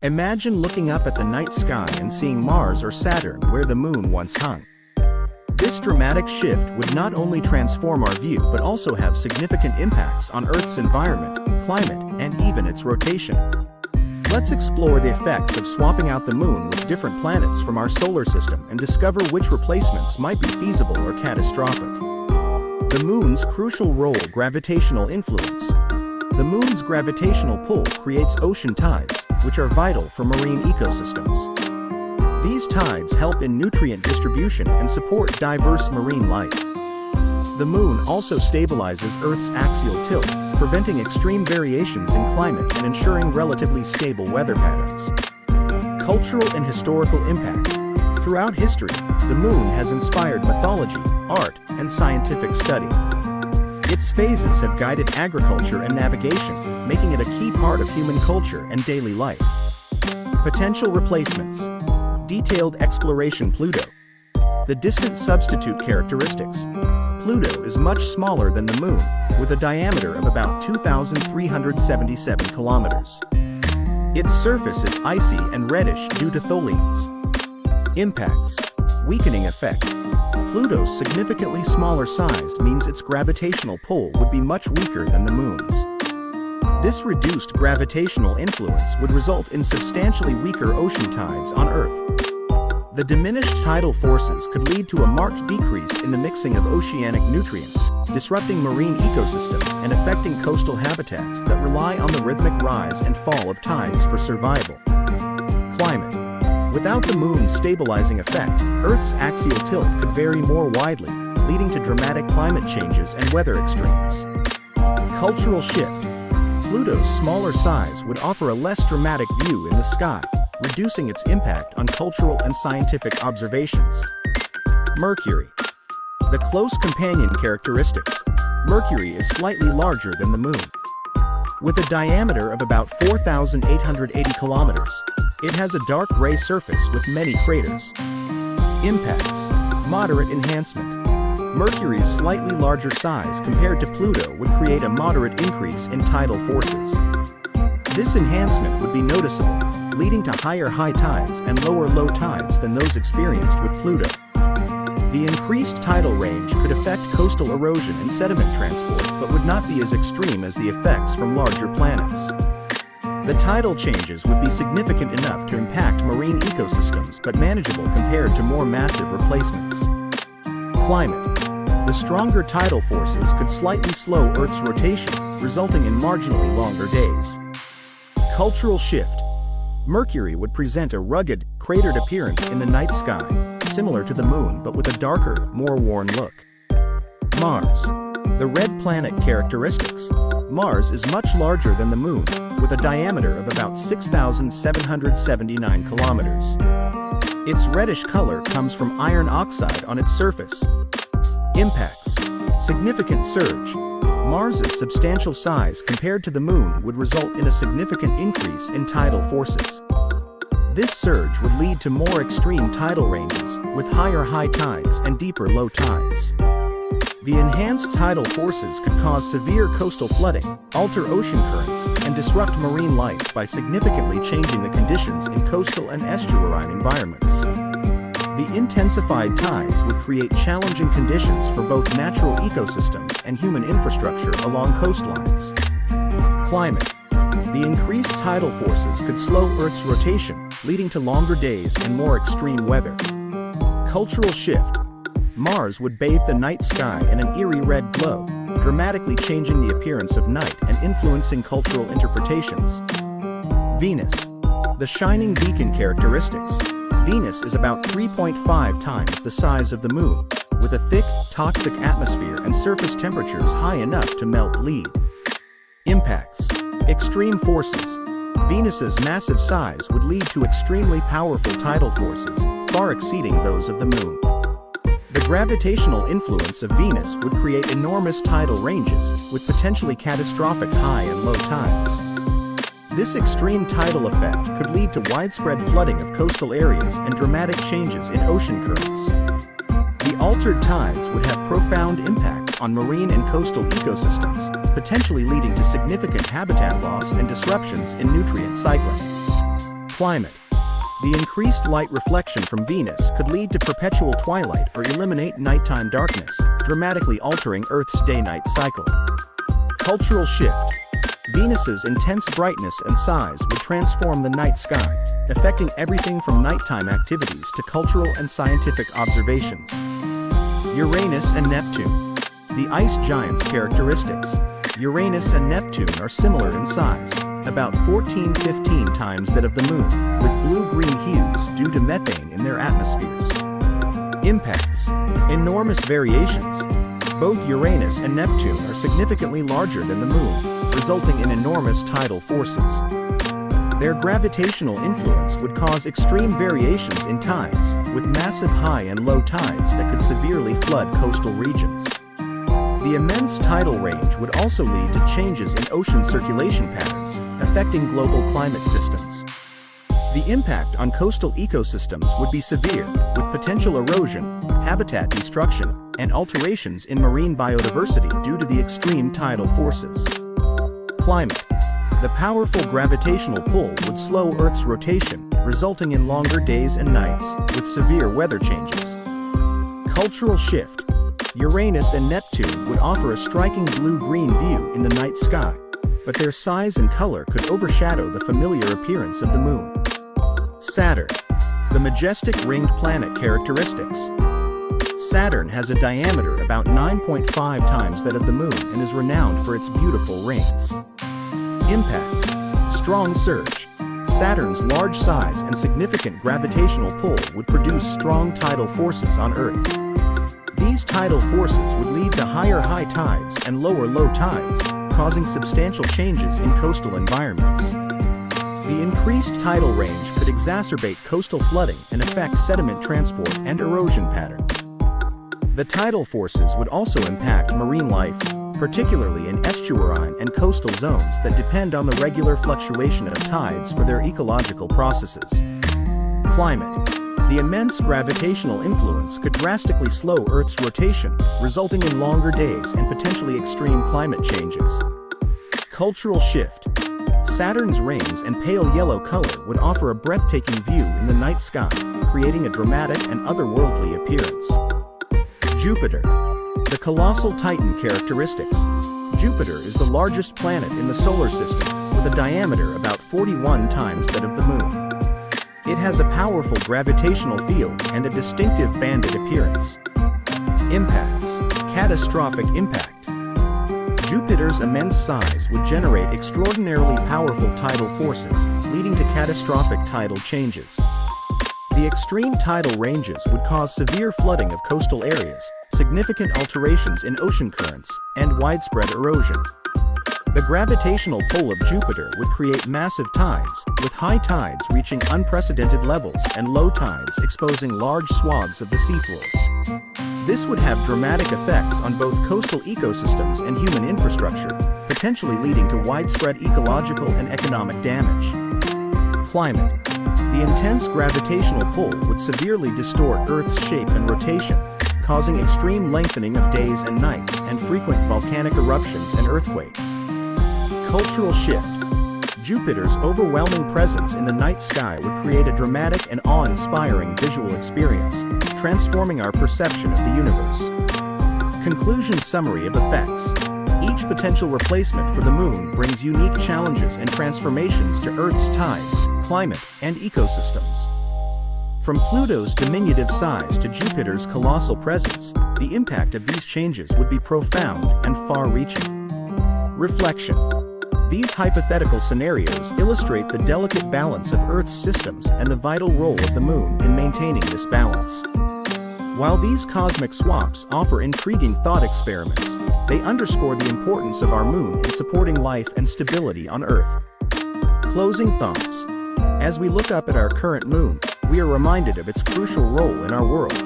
Imagine looking up at the night sky and seeing Mars or Saturn where the moon once hung. This dramatic shift would not only transform our view but also have significant impacts on Earth's environment, climate, and even its rotation. Let's explore the effects of swapping out the moon with different planets from our solar system and discover which replacements might be feasible or catastrophic. The moon's crucial role: gravitational influence. The moon's gravitational pull creates ocean tides, which are vital for marine ecosystems. These tides help in nutrient distribution and support diverse marine life. The moon also stabilizes Earth's axial tilt, preventing extreme variations in climate and ensuring relatively stable weather patterns. Cultural and historical impact. Throughout history, the moon has inspired mythology, art, and scientific study. Its phases have guided agriculture and navigation, making it a key part of human culture and daily life. Potential replacements. Detailed exploration. Pluto. The distant substitute characteristics. Pluto is much smaller than the moon, with a diameter of about 2,377 kilometers. Its surface is icy and reddish due to tholins. Impacts. Weakening effect. Pluto's significantly smaller size means its gravitational pull would be much weaker than the moon's. This reduced gravitational influence would result in substantially weaker ocean tides on Earth. The diminished tidal forces could lead to a marked decrease in the mixing of oceanic nutrients, disrupting marine ecosystems and affecting coastal habitats that rely on the rhythmic rise and fall of tides for survival. Climate. Without the moon's stabilizing effect, Earth's axial tilt could vary more widely, leading to dramatic climate changes and weather extremes. Cultural shift. Pluto's smaller size would offer a less dramatic view in the sky, reducing its impact on cultural and scientific observations. Mercury. The close companion characteristics. Mercury is slightly larger than the moon. With a diameter of about 4,880 kilometers, it has a dark gray surface with many craters. Impacts. Moderate enhancement. Mercury's slightly larger size compared to Pluto would create a moderate increase in tidal forces. This enhancement would be noticeable, leading to higher high tides and lower low tides than those experienced with Pluto. The increased tidal range could affect coastal erosion and sediment transport, but would not be as extreme as the effects from larger planets. The tidal changes would be significant enough to impact marine ecosystems but manageable compared to more massive replacements. Climate. The stronger tidal forces could slightly slow Earth's rotation, resulting in marginally longer days. Cultural shift. Mercury would present a rugged, cratered appearance in the night sky, similar to the moon but with a darker, more worn look. Mars. The red planet characteristics. Mars is much larger than the moon, with a diameter of about 6,779 kilometers. Its reddish color comes from iron oxide on its surface. Impacts. Significant surge. Mars's substantial size compared to the moon would result in a significant increase in tidal forces. This surge would lead to more extreme tidal ranges, with higher high tides and deeper low tides. The enhanced tidal forces could cause severe coastal flooding, alter ocean currents, and disrupt marine life by significantly changing the conditions in coastal and estuarine environments. The intensified tides would create challenging conditions for both natural ecosystems and human infrastructure along coastlines. Climate. The increased tidal forces could slow Earth's rotation, leading to longer days and more extreme weather. Cultural shift. Mars would bathe the night sky in an eerie red glow, dramatically changing the appearance of night and influencing cultural interpretations. Venus. The shining beacon characteristics. Venus is about 3.5 times the size of the moon, with a thick, toxic atmosphere and surface temperatures high enough to melt lead. Impacts. Extreme forces. Venus's massive size would lead to extremely powerful tidal forces, far exceeding those of the moon. The gravitational influence of Venus would create enormous tidal ranges, with potentially catastrophic high and low tides. This extreme tidal effect could lead to widespread flooding of coastal areas and dramatic changes in ocean currents. The altered tides would have profound impacts on marine and coastal ecosystems, potentially leading to significant habitat loss and disruptions in nutrient cycling. Climate. The increased light reflection from Venus could lead to perpetual twilight or eliminate nighttime darkness, dramatically altering Earth's day-night cycle. Cultural shift. Venus's intense brightness and size would transform the night sky, affecting everything from nighttime activities to cultural and scientific observations. Uranus and Neptune. The ice giants' characteristics. Uranus and Neptune are similar in size, about 14-15 times that of the Moon, with blue-green hues due to methane in their atmospheres. Impacts. Enormous variations. Both Uranus and Neptune are significantly larger than the Moon, resulting in enormous tidal forces. Their gravitational influence would cause extreme variations in tides, with massive high and low tides that could severely flood coastal regions. The immense tidal range would also lead to changes in ocean circulation patterns, affecting global climate systems. The impact on coastal ecosystems would be severe, with potential erosion, habitat destruction, and alterations in marine biodiversity due to the extreme tidal forces. Climate. The powerful gravitational pull would slow Earth's rotation, resulting in longer days and nights, with severe weather changes. Cultural shift. Uranus and Neptune would offer a striking blue-green view in the night sky, but their size and color could overshadow the familiar appearance of the Moon. Saturn. The majestic ringed planet characteristics. Saturn has a diameter about 9.5 times that of the Moon and is renowned for its beautiful rings. Impacts. Strong surge. Saturn's large size and significant gravitational pull would produce strong tidal forces on Earth. These tidal forces would lead to higher high tides and lower low tides, causing substantial changes in coastal environments. The increased tidal range could exacerbate coastal flooding and affect sediment transport and erosion patterns. The tidal forces would also impact marine life, particularly in estuarine and coastal zones that depend on the regular fluctuation of tides for their ecological processes. Climate. The immense gravitational influence could drastically slow Earth's rotation, resulting in longer days and potentially extreme climate changes. Cultural shift. Saturn's rings and pale yellow color would offer a breathtaking view in the night sky, creating a dramatic and otherworldly appearance. Jupiter. The colossal Titan characteristics. Jupiter is the largest planet in the solar system, with a diameter about 41 times that of the Moon. It has a powerful gravitational field and a distinctive banded appearance. Impacts. Catastrophic impact. Jupiter's immense size would generate extraordinarily powerful tidal forces, leading to catastrophic tidal changes. The extreme tidal ranges would cause severe flooding of coastal areas, significant alterations in ocean currents, and widespread erosion. The gravitational pull of Jupiter would create massive tides, with high tides reaching unprecedented levels and low tides exposing large swaths of the seafloor. This would have dramatic effects on both coastal ecosystems and human infrastructure, potentially leading to widespread ecological and economic damage. Climate. The intense gravitational pull would severely distort Earth's shape and rotation, causing extreme lengthening of days and nights and frequent volcanic eruptions and earthquakes. Cultural shift. Jupiter's overwhelming presence in the night sky would create a dramatic and awe-inspiring visual experience, transforming our perception of the universe. Conclusion summary of effects. Each potential replacement for the Moon brings unique challenges and transformations to Earth's tides, climate, and ecosystems. From Pluto's diminutive size to Jupiter's colossal presence, the impact of these changes would be profound and far-reaching. Reflection. These hypothetical scenarios illustrate the delicate balance of Earth's systems and the vital role of the Moon in maintaining this balance. While these cosmic swaps offer intriguing thought experiments, they underscore the importance of our Moon in supporting life and stability on Earth. Closing thoughts. As we look up at our current Moon, we are reminded of its crucial role in our world.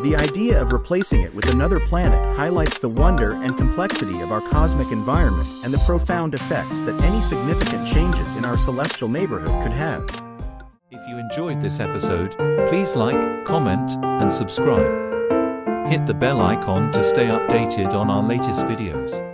The idea of replacing it with another planet highlights the wonder and complexity of our cosmic environment and the profound effects that any significant changes in our celestial neighborhood could have. If you enjoyed this episode, please like, comment, and subscribe. Hit the bell icon to stay updated on our latest videos.